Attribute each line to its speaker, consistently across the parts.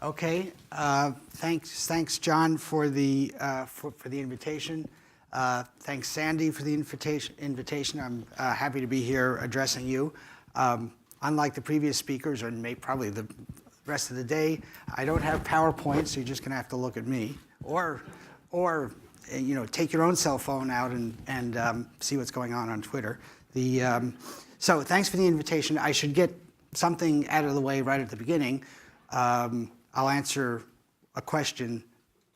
Speaker 1: Okay. Thanks, John, for the invitation. Thanks, Sandy, for the invitation. I'm happy to be here addressing you. Unlike the previous speakers, or probably the rest of the day, I don't have PowerPoint, so you're just going to have to look at me, or take your own cell phone out and see what's going on Twitter. So thanks for the invitation. I should get something out of the way right at the beginning. I'll answer a question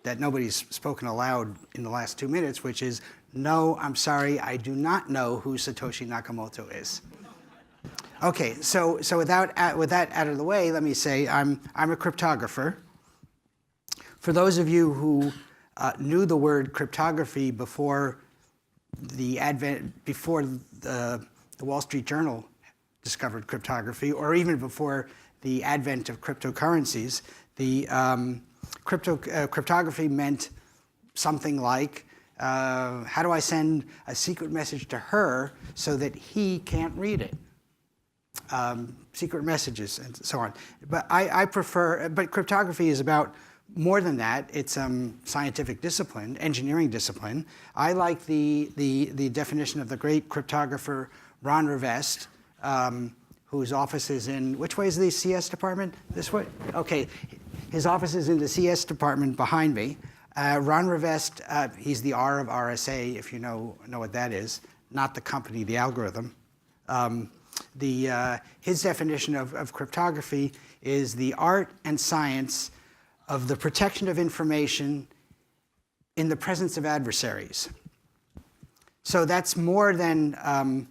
Speaker 1: that nobody's spoken aloud in the last 2 minutes, which is, no, I'm sorry, I do not know who Satoshi Nakamoto is. Okay, so with that out of the way, let me say I'm a cryptographer. For those of you who knew the word cryptography before the Wall Street Journal discovered cryptography, or even before the advent of cryptocurrencies, the cryptography meant something like, how do I send a secret message to her so that he can't read it? Secret messages and so on. But but cryptography is about more than that. It's scientific discipline, engineering discipline. I like the definition of the great cryptographer Ron Rivest, whose office is in, which way is the CS department? This way? Okay, his office is in the CS department behind me. Ron Rivest, he's the R of RSA, if you know what that is, not the company, the algorithm. His definition of cryptography is the art and science of the protection of information in the presence of adversaries. So that's more than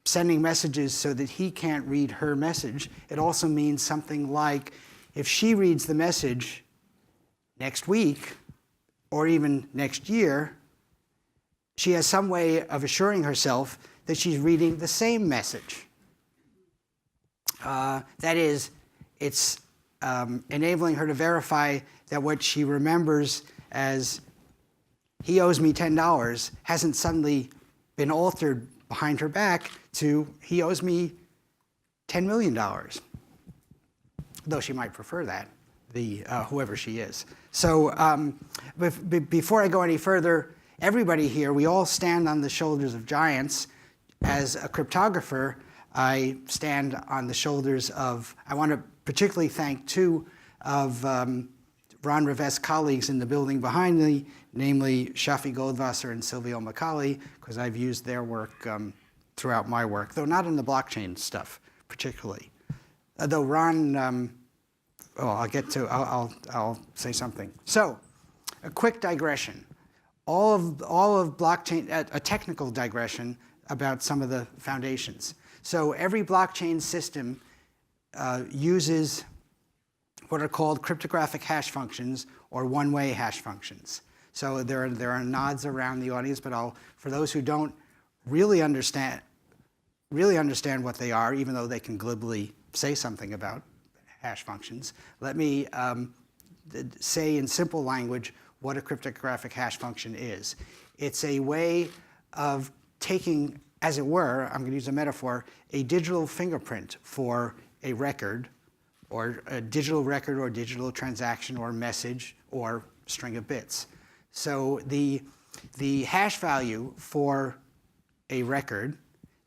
Speaker 1: sending messages so that he can't read her message. It also means something like, if she reads the message next week or even next year, she has some way of assuring herself that she's reading the same message. That is, it's enabling her to verify that what she remembers as he owes me $10 hasn't suddenly been altered behind her back to he owes me $10 million. Though she might prefer that, whoever she is. So before I go any further, everybody here, we all stand on the shoulders of giants. As a cryptographer, I stand on the shoulders of, I want to particularly thank two of Ron Rivest's colleagues in the building behind me, namely Shafi Goldwasser and Silvio Macaulay, because I've used their work throughout my work, though not in the blockchain stuff particularly. Though Ron, I'll say something. So, a quick digression. All of blockchain, a technical digression about some of the foundations. So every blockchain system uses what are called cryptographic hash functions or one-way hash functions. So there are nods around the audience, but for those who don't really understand what they are, even though they can glibly say something about hash functions, let me say in simple language what a cryptographic hash function is. It's a way of taking, as it were, I'm going to use a metaphor, a digital fingerprint for a record, or a digital record or digital transaction or message or string of bits. So the hash value for a record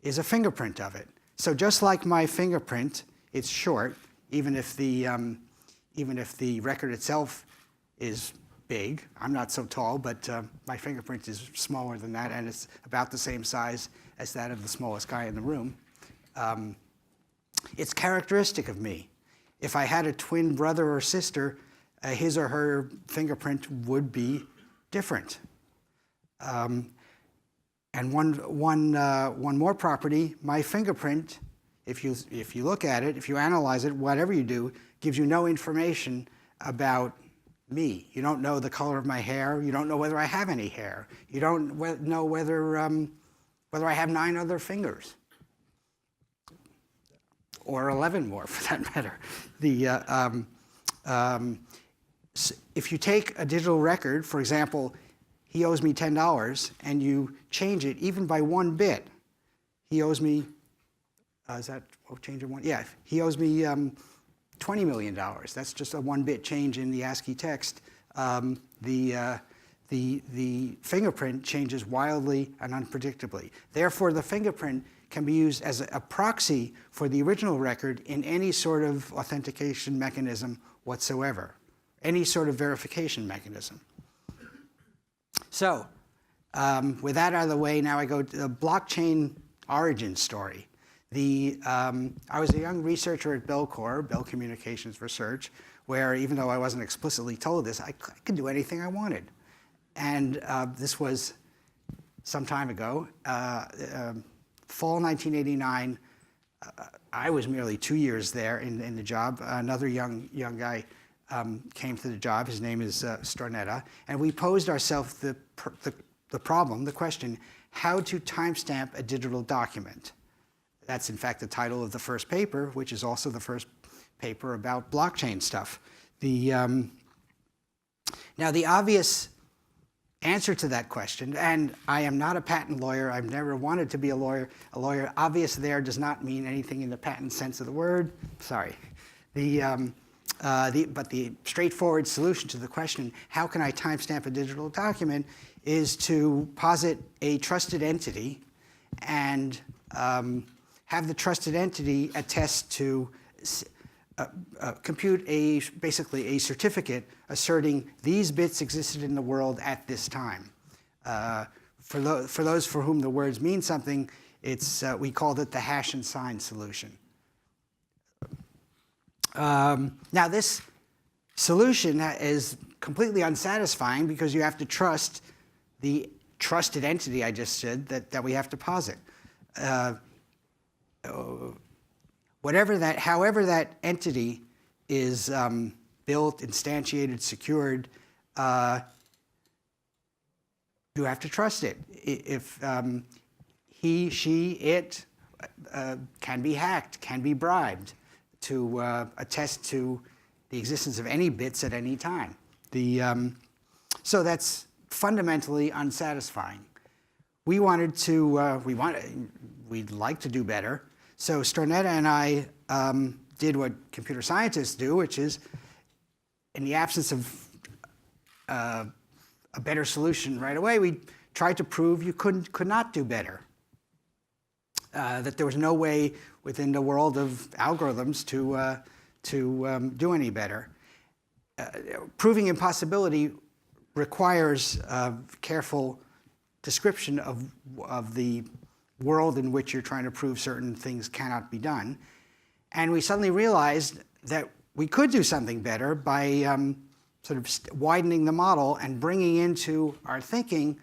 Speaker 1: is a fingerprint of it. So just like my fingerprint, it's short, even if the record itself is big. I'm not so tall, but my fingerprint is smaller than that, and it's about the same size as that of the smallest guy in the room. It's characteristic of me. If I had a twin brother or sister, his or her fingerprint would be different. And one more property, my fingerprint, if you look at it, if you analyze it, whatever you do, gives you no information about me. You don't know the color of my hair. You don't know whether I have any hair. You don't know whether I have 9 other fingers, or 11 more for that matter. If you take a digital record, for example, he owes me $10, and you change it even by 1 bit, he owes me, is that, change of 1? Yeah, he owes me $20 million. That's just a 1-bit change in the ASCII text. The fingerprint changes wildly and unpredictably. Therefore, the fingerprint can be used as a proxy for the original record in any sort of authentication mechanism whatsoever, any sort of verification mechanism. So, with that out of the way, now I go to the blockchain origin story. I was a young researcher at Bellcore, Bell Communications Research, where even though I wasn't explicitly told this, I could do anything I wanted. And this was some time ago, fall 1989. I was merely 2 years there in the job. Another young guy came to the job. His name is Stornetta, and we posed ourselves the problem, the question, how to timestamp a digital document. That's in fact the title of the first paper, which is also the first paper about blockchain stuff. Now the obvious answer to that question, and I am not a patent lawyer, I've never wanted to be a lawyer. Obvious there does not mean anything in the patent sense of the word. Sorry. But the straightforward solution to the question, how can I timestamp a digital document, is to posit a trusted entity and have the trusted entity attest to compute basically a certificate asserting these bits existed in the world at this time. For those for whom the words mean something, we called it the hash and sign solution. Now this solution is completely unsatisfying because you have to trust the trusted entity I just said that we have to posit. However that entity is built, instantiated, secured, you have to trust it. If he, she, it can be hacked, can be bribed to attest to the existence of any bits at any time. So that's fundamentally unsatisfying. We'd like to do better. So Stornetta and I did what computer scientists do, which is, in the absence of a better solution right away, we tried to prove you could not do better. That there was no way within the world of algorithms to do any better. Proving impossibility requires a careful description of the world in which you're trying to prove certain things cannot be done. And we suddenly realized that we could do something better by sort of widening the model and bringing into our thinking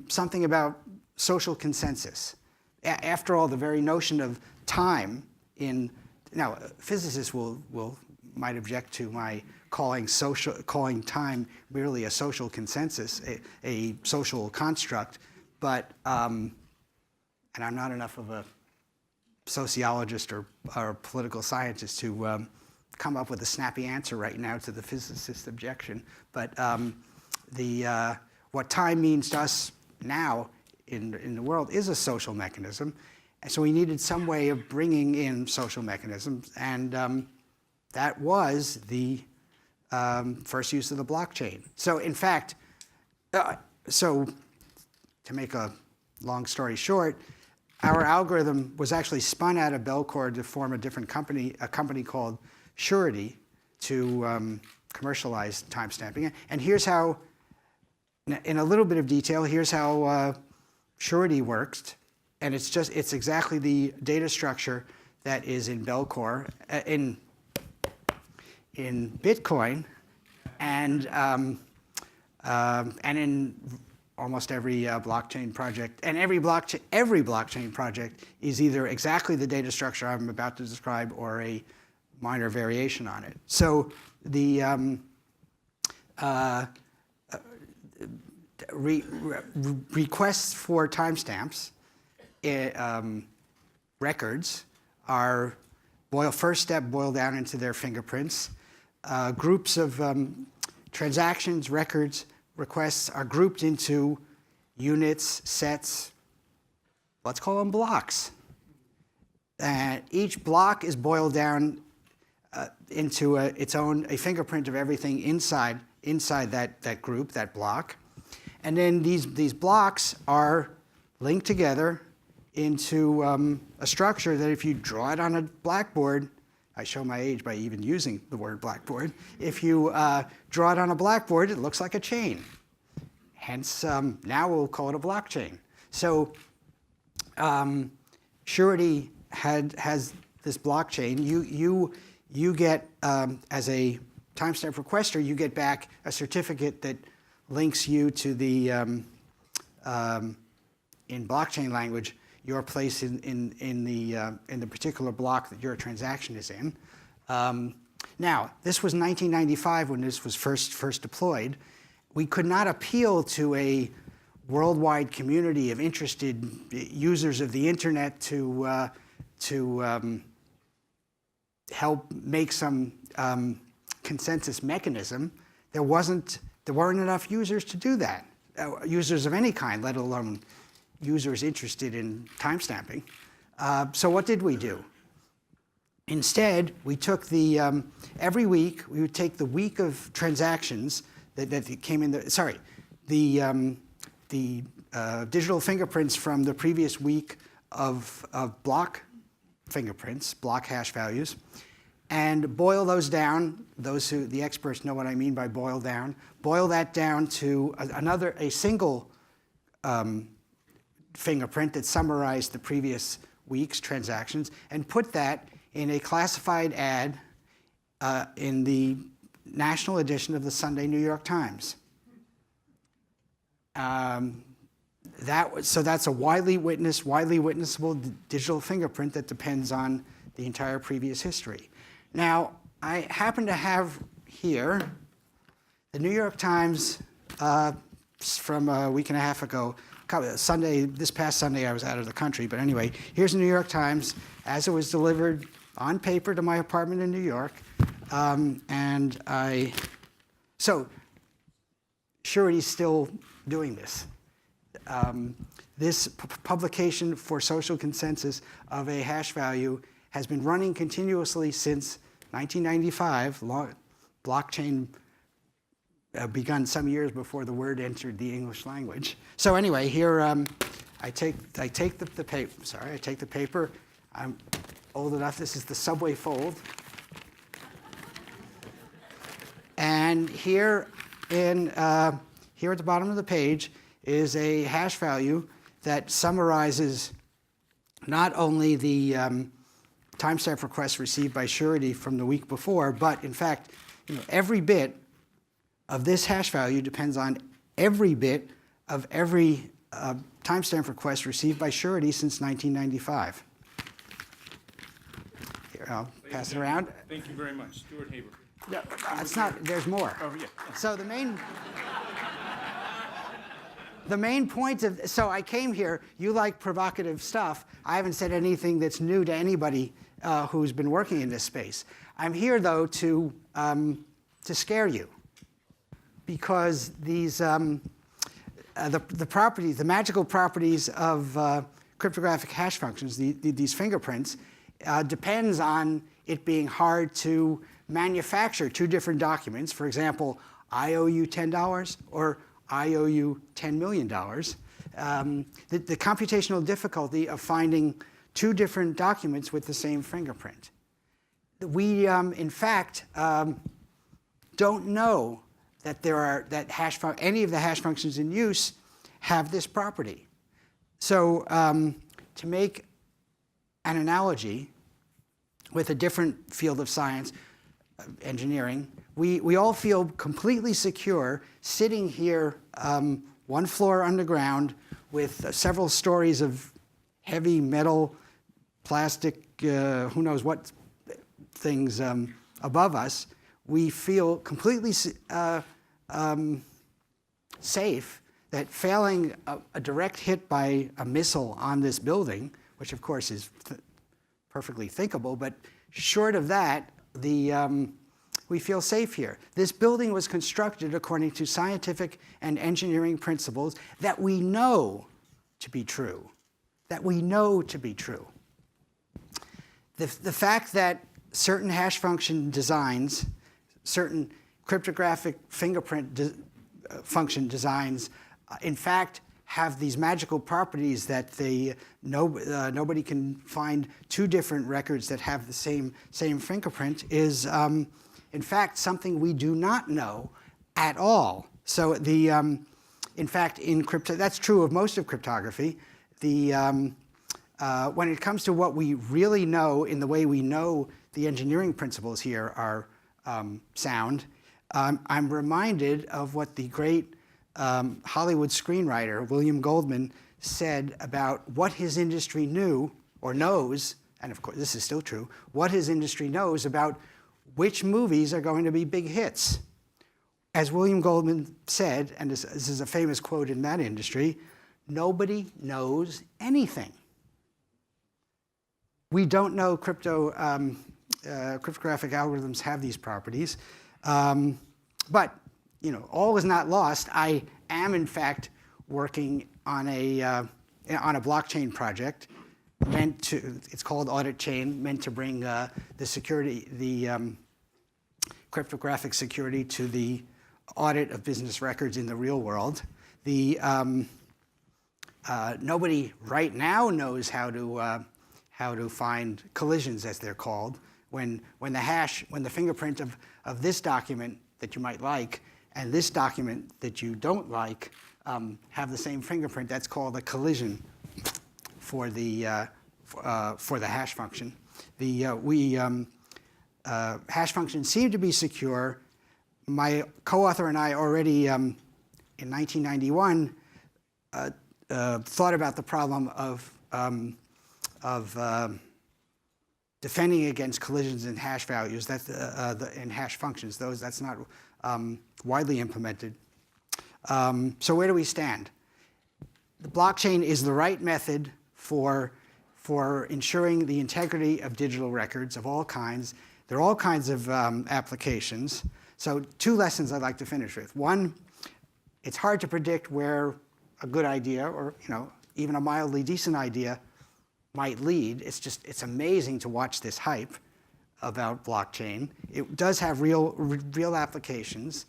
Speaker 1: something about social consensus. After all, the very notion of time now physicists might object to my calling time merely a social consensus, a social construct, but and I'm not enough of a sociologist or political scientist to come up with a snappy answer right now to the physicist objection. But what time means to us now in the world is a social mechanism. And so we needed some way of bringing in social mechanisms, and that was the first use of the blockchain. So in fact, so to make a long story short, our algorithm was actually spun out of Bellcore to form a different company, a company called Surety, to commercialize timestamping. And here's how, in a little bit of detail, here's how Surety works. And it's exactly the data structure that is in Bellcore, in Bitcoin, and in almost every blockchain project. And every blockchain project is either exactly the data structure I'm about to describe or a minor variation on it. So the requests for timestamps records are first step boil down into their fingerprints. Groups of transactions, records, requests are grouped into units, sets, let's call them blocks. And each block is boiled down into a fingerprint of everything inside that group, that block. And then these blocks are linked together into a structure that if you draw it on a blackboard, I show my age by even using the word blackboard. If you draw it on a blackboard, it looks like a chain. Hence, now we'll call it a blockchain. So Surety has this blockchain. You get, as a timestamp requester, you get back a certificate that links you to the, in blockchain language, your place in the particular block that your transaction is in. Now, this was 1995 when this was first deployed. We could not appeal to a worldwide community of interested users of the internet to help make some consensus mechanism. There weren't enough users to do that, users of any kind, let alone users interested in timestamping. So what did we do? Instead, we took every week, we would take the week of transactions that came in the digital fingerprints from the previous week of block fingerprints, block hash values, and boil those down. The experts know what I mean by boil down. Boil that down to a single fingerprint that summarized the previous week's transactions, and put that in a classified ad in the national edition of the Sunday New York Times. So that's a widely witnessable digital fingerprint that depends on the entire previous history. Now, I happen to have here the New York Times from a week and a half ago. This past Sunday I was out of the country, but anyway, here's the New York Times as it was delivered on paper to my apartment in New York. So Surety's still doing this. This publication for social consensus of a hash value has been running continuously since 1995. Blockchain begun some years before the word entered the English language. So anyway, here I take the paper. Sorry, I take the paper. I'm old enough. This is the Subway fold. And here at the bottom of the page is a hash value that summarizes not only the timestamp requests received by Surety from the week before, but in fact, every bit of this hash value depends on every bit of every timestamp request received by Surety since 1995. Here, I'll pass it around.
Speaker 2: Thank you very much, Stuart Haber.
Speaker 1: No, it's not. There's more.
Speaker 2: Oh, yeah.
Speaker 1: So the main point of, so I came here, you like provocative stuff. I haven't said anything that's new to anybody who's been working in this space. I'm here, though, to scare you, because these, the magical properties of cryptographic hash functions, these fingerprints, depends on it being hard to manufacture two different documents. For example, I owe you $10 or I owe you $10 million. The computational difficulty of finding two different documents with the same fingerprint. We, in fact, don't know that any of the hash functions in use have this property. So to make an analogy with a different field of science, engineering, we all feel completely secure sitting here one floor underground with several stories of heavy metal, plastic, who knows what things above us. We feel completely safe that failing a direct hit by a missile on this building, which of course is perfectly thinkable, but short of that, we feel safe here. This building was constructed according to scientific and engineering principles that we know to be true. The fact that certain hash function designs, certain cryptographic fingerprint function designs, in fact, have these magical properties that nobody can find two different records that have the same fingerprint is, in fact, something we do not know at all. So in fact, that's true of most of cryptography. When it comes to what we really know in the way we know the engineering principles here are sound, I'm reminded of what the great Hollywood screenwriter William Goldman said about what his industry knew or knows, and of course this is still true, what his industry knows about which movies are going to be big hits. As William Goldman said, and this is a famous quote in that industry, nobody knows anything. We don't know cryptographic algorithms have these properties, but all is not lost. I am, in fact, working on a blockchain project it's called Audit Chain, meant to bring the cryptographic security to the audit of business records in the real world. Nobody right now knows how to find collisions, as they're called, when the fingerprint of this document that you might like and this document that you don't like have the same fingerprint. That's called a collision for the hash function. Hash functions seem to be secure. My co-author and I already, in 1991, thought about the problem of defending against collisions in hash values, in hash functions. That's not widely implemented. So where do we stand? The blockchain is the right method for ensuring the integrity of digital records of all kinds. There are all kinds of applications. So two lessons I'd like to finish with. One, it's hard to predict where a good idea or even a mildly decent idea might lead. It's amazing to watch this hype about blockchain. It does have real applications.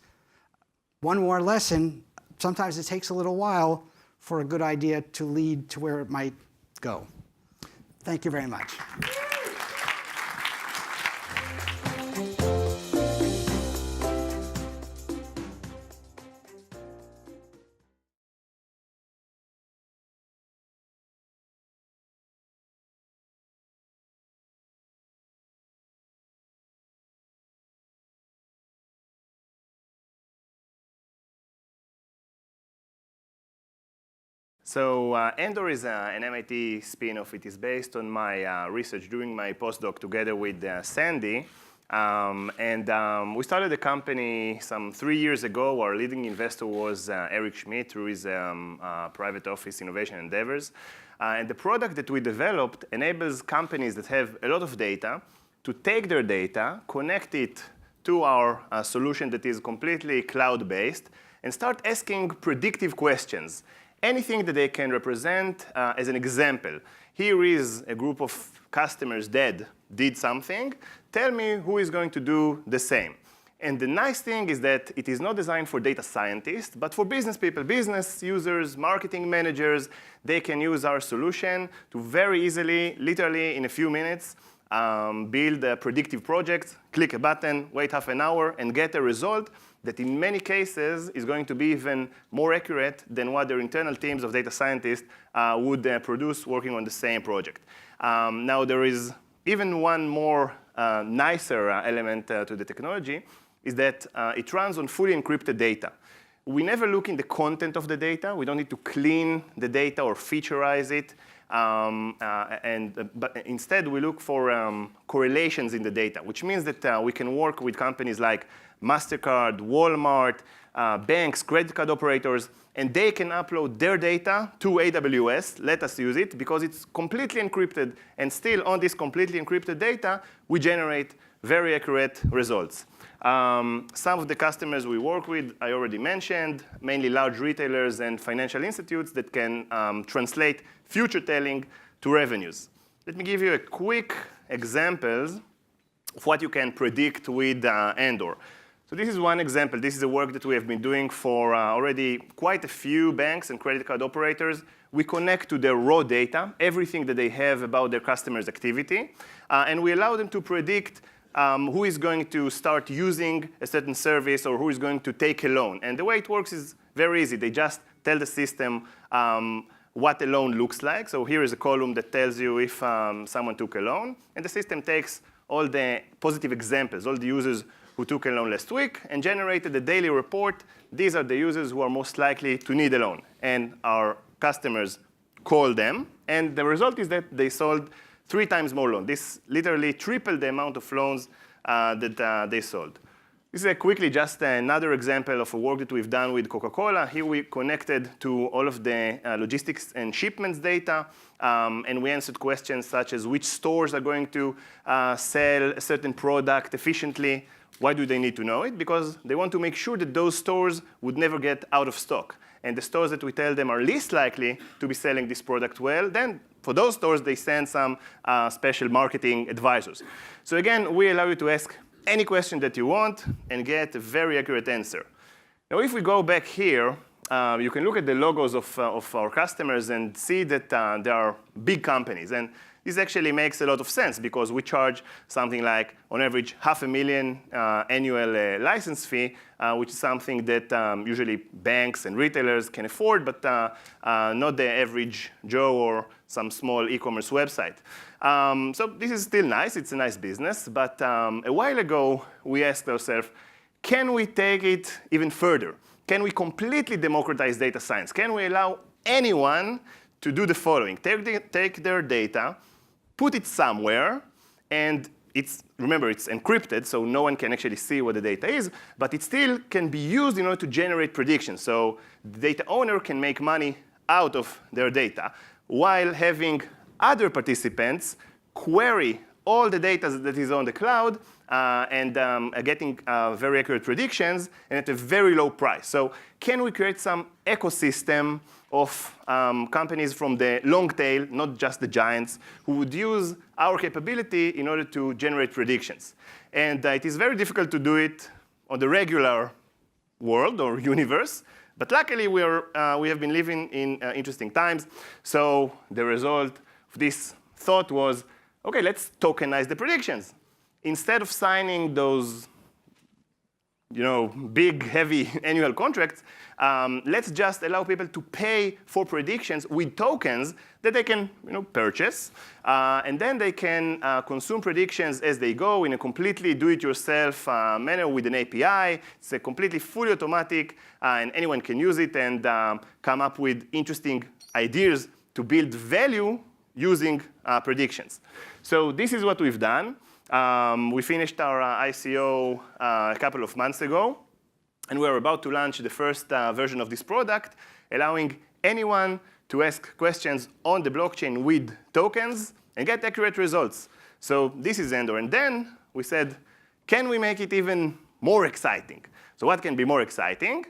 Speaker 1: One more lesson, sometimes it takes a little while for a good idea to lead to where it might go. Thank you very much.
Speaker 2: So Endor is an MIT spin-off. It is based on my research during my postdoc together with Sandy. We started the company some 3 years ago. Our leading investor was Eric Schmidt through his private office innovation endeavors. And the product that we developed enables companies that have a lot of data to take their data, connect it to our solution that is completely cloud-based, and start asking predictive questions. Anything that they can represent as an example. Here is a group of customers that did something. Tell me who is going to do the same. And the nice thing is that it is not designed for data scientists, but for business people, business users, marketing managers. They can use our solution to very easily, literally in a few minutes, build a predictive project, click a button, wait half an hour, and get a result that in many cases is going to be even more accurate than what their internal teams of data scientists would produce working on the same project. Now, there is even one more nicer element to the technology, is that it runs on fully encrypted data. We never look in the content of the data. We don't need to clean the data or featureize it. But instead, we look for correlations in the data, which means that we can work with companies like MasterCard, Walmart, banks, credit card operators, and they can upload their data to AWS, let us use it, because it's completely encrypted. And still, on this completely encrypted data, we generate very accurate results. Some of the customers we work with, I already mentioned, mainly large retailers and financial institutes that can translate future telling to revenues. Let me give you a quick examples of what you can predict with Endor. So this is one example. This is the work that we have been doing for already quite a few banks and credit card operators. We connect to their raw data, everything that they have about their customers' activity, and we allow them to predict who is going to start using a certain service or who is going to take a loan. And the way it works is very easy. They just tell the system what a loan looks like. So here is a column that tells you if someone took a loan, and the system takes all the positive examples, all the users who took a loan last week, and generated a daily report. These are the users who are most likely to need a loan. And our customers call them, and the result is that they sold 3 times more loans. This literally tripled the amount of loans that they sold. This is quickly just another example of a work that we've done with Coca-Cola. Here we connected to all of the logistics and shipments data, and we answered questions such as which stores are going to sell a certain product efficiently. Why do they need to know it? Because they want to make sure that those stores would never get out of stock. And the stores that we tell them are least likely to be selling this product well, then for those stores, they send some special marketing advisors. So again, we allow you to ask any question that you want and get a very accurate answer. Now, if we go back here, you can look at the logos of our customers and see that there are big companies. And this actually makes a lot of sense because we charge something like, on average, $500,000 annual license fee, which is something that usually banks and retailers can afford, but not the average Joe or some small e-commerce website. So this is still nice. It's a nice business. But a while ago, we asked ourselves, can we take it even further? Can we completely democratize data science? Can we allow anyone to do the following? Take their data, put it somewhere, and remember, it's encrypted, so no one can actually see what the data is, but it still can be used in order to generate predictions. So the data owner can make money out of their data while having other participants query all the data that is on the cloud and getting very accurate predictions and at a very low price. So can we create some ecosystem of companies from the long tail, not just the giants, who would use our capability in order to generate predictions? And it is very difficult to do it on the regular world or universe. But luckily, we have been living in interesting times. So the result of this thought was, OK, let's tokenize the predictions. Instead of signing those big, heavy annual contracts, let's just allow people to pay for predictions with tokens that they can purchase. And then they can consume predictions as they go in a completely do-it-yourself manner with an API. It's a completely fully automatic, and anyone can use it and come up with interesting ideas to build value using predictions. So this is what we've done. We finished our ICO a couple of months ago, and we're about to launch the first version of this product, allowing anyone to ask questions on the blockchain with tokens and get accurate results. So this is Endor. And then we said, can we make it even more exciting? So what can be more exciting?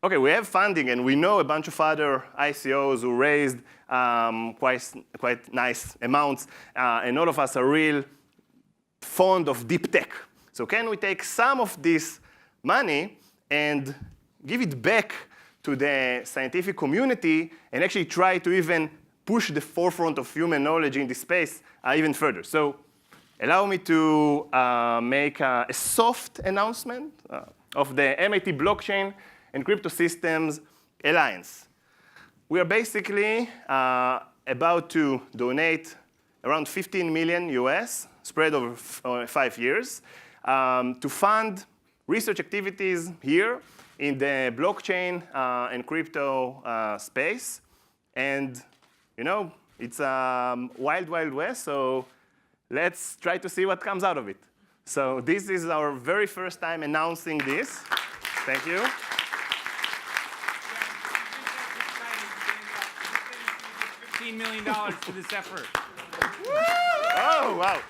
Speaker 2: OK, we have funding, and we know a bunch of other ICOs who raised quite nice amounts, and all of us are real fond of deep tech. So can we take some of this money and give it back to the scientific community and actually try to even push the forefront of human knowledge in this space even further? So allow me to make a soft announcement of the MIT Blockchain and Crypto Systems Alliance. We are basically about to donate around 15 million US, spread over 5 years, to fund research activities here in the blockchain and crypto space. And it's wild, wild west, so let's try to see what comes out of it. So this is our very first time announcing this. Thank you.
Speaker 3: $15 million to this effort.
Speaker 2: Oh, wow.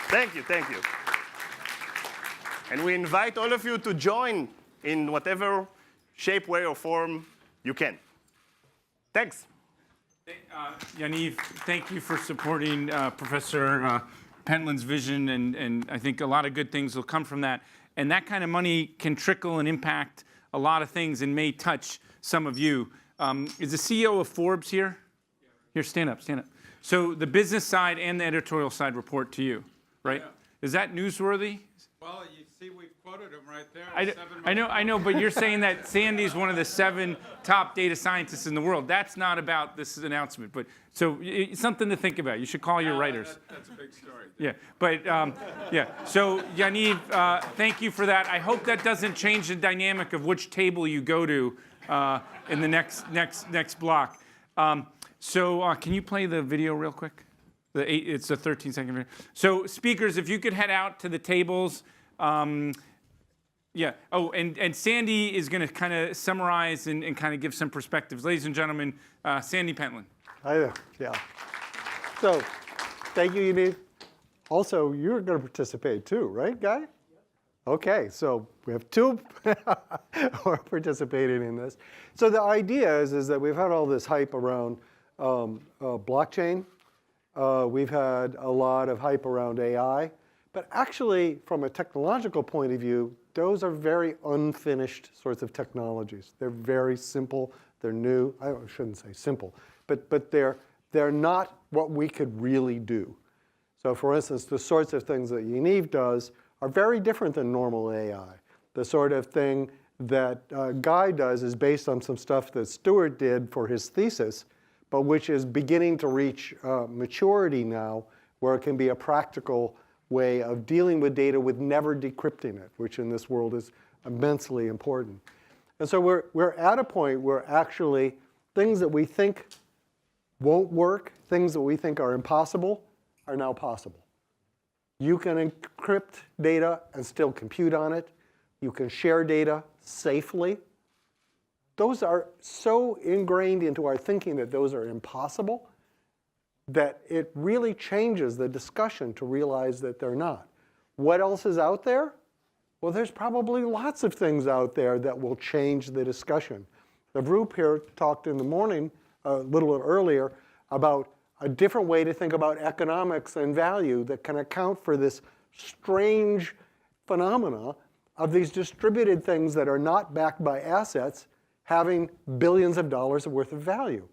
Speaker 2: Thank you, thank you. And we invite all of you to join in whatever shape, way, or form you can. Thanks.
Speaker 3: Yaniv, thank you for supporting Professor Pentland's vision, and I think a lot of good things will come from that. And that kind of money can trickle and impact a lot of things and may touch some of you. Is the CEO of Forbes here? Here, stand up, stand up. So the business side and the editorial side report to you, right? Yeah. Is that newsworthy?
Speaker 4: Well, you see, we've quoted him right there.
Speaker 3: I know, but you're saying that Sandy's one of the 7 top data scientists in the world. That's not about this announcement, but so it's something to think about. You should call your writers.
Speaker 4: That's a big story.
Speaker 3: Yeah, but yeah. So Yaniv, thank you for that. I hope that doesn't change the dynamic of which table you go to in the next block. So can you play the video real quick? It's a 13-second video. So speakers, if you could head out to the tables. Yeah. Oh, and Sandy is going to kind of summarize and kind of give some perspectives. Ladies and gentlemen, Sandy Pentland.
Speaker 5: Hi there. Yeah. So thank you, Yaniv. Also, you're going to participate too, right, Guy? Okay, so we have 2 who are participating in this. So the idea is that we've had all this hype around blockchain. We've had a lot of hype around AI. But actually, from a technological point of view, those are very unfinished sorts of technologies. They're very simple. They're new. I shouldn't say simple, but they're not what we could really do. So for instance, the sorts of things that Yaniv does are very different than normal AI. The sort of thing that Guy does is based on some stuff that Stuart did for his thesis, but which is beginning to reach maturity now, where it can be a practical way of dealing with data with never decrypting it, which in this world is immensely important. And so we're at a point where actually things that we think won't work, things that we think are impossible, are now possible. You can encrypt data and still compute on it. You can share data safely. Those are so ingrained into our thinking that those are impossible that it really changes the discussion to realize that they're not. What else is out there? Well, there's probably lots of things out there that will change the discussion. The group here talked in the morning, a little earlier, about a different way to think about economics and value that can account for this strange phenomena of these distributed things that are not backed by assets having billions of dollars worth of value.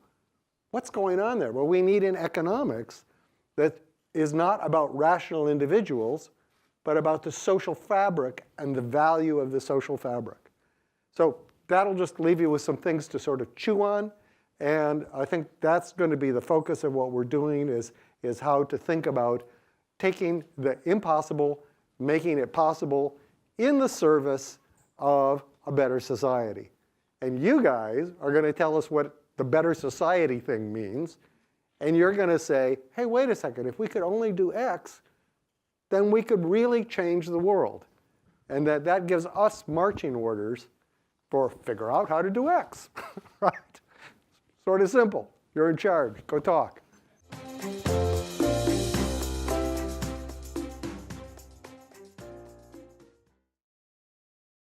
Speaker 5: What's going on there? Well, we need an economics that is not about rational individuals, but about the social fabric and the value of the social fabric. So that'll just leave you with some things to sort of chew on. And I think that's going to be the focus of what we're doing is how to think about taking the impossible, making it possible in the service of a better society. And you guys are going to tell us what the better society thing means. And you're going to say, hey, wait a second, if we could only do X, then we could really change the world. And that gives us marching orders for figure out how to do X, right? Sort of simple. You're in charge. Go talk.